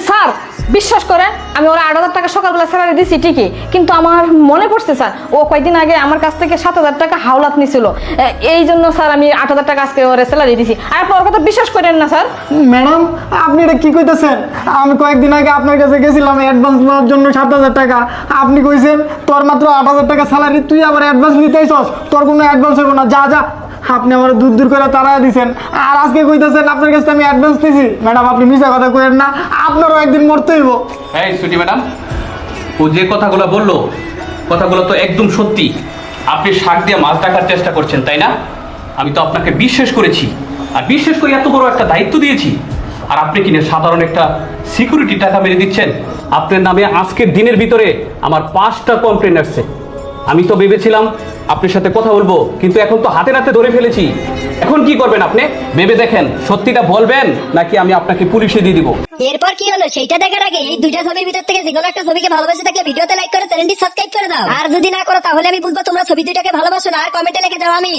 Sir বিশ্বাস করেন আমি ওরা 8,000 টাকা সকালবেলা স্যালারি দিছি ঠিকই, কিন্তু আমার মনে পড়ছে স্যার ও কয়েকদিন আগে আমার কাছ থেকে 7,000 টাকা হাওলাত নিছিল, এই জন্য স্যার আমি 8,000 টাকা আজকে ওরা স্যালারি দিছি। আর আপনার কথা বিশ্বাস করেন না স্যার। ম্যাডাম আপনি এটা কি কইতেছেন? আমি কয়েকদিন আগে আপনার কাছে গেছিলাম অ্যাডভান্স নেওয়ার জন্য 7,000 টাকা। আপনি কইছেন তোর মাত্র 8,000 টাকা স্যালারি, তুই আবার অ্যাডভান্স নিতে আইছস? তোর কোনো অ্যাডভান্স হইব না, যা যা। আপনি আমার দূর দূর করে তাড়ায় দিছেন, আর আজকে কইতেছেন আপনার কাছে আমি অ্যাডভান্স দিছি। ম্যাডাম আপনি মিছা কথা কইেন না, আপনারও একদিন মরতে হইব। এই সুইটি ম্যাডাম, ও যে কথাগুলো বললো কথাগুলো তো একদম সত্যি। আপনি শাক দিয়ে মাছ ডাকার চেষ্টা করছেন, তাই না? আমি তো আপনাকে বিশ্বাস করেছি, আর বিশ্বাস করে এত বড় একটা দায়িত্ব দিয়েছি, আর আপনি কিনে সাধারণ একটা সিকিউরিটি টাকা মেরে দিচ্ছেন। আপনার নামে আজকের দিনের ভিতরে আমার 5টা কমপ্লেন আসছে। আমি তো ভেবেছিলাম আপনার সাথে কথা বলবো, কিন্তু এখন তো হাতে নাতে ধরে ফেলেছি। এখন কি করবেন আপনি? ভেবে দেখেন, সত্যিটা বলবেন নাকি আমি আপনাকে পুলিশে দিয়ে দিব। এরপর কি হলো সেইটা দেখার আগে এই দুইটা ছবির ভিতর থেকে যে কোনো একটা ছবিকে ভালোবেসে থাকলে ভিডিওতে লাইক করে চ্যানেলটি সাবস্ক্রাইব করে দাও। আর যদি না করো তাহলে আমি বুঝবো তোমরা ছবি দুইটাকে ভালোবাসো না। আর কমেন্টে লিখে যাও আমি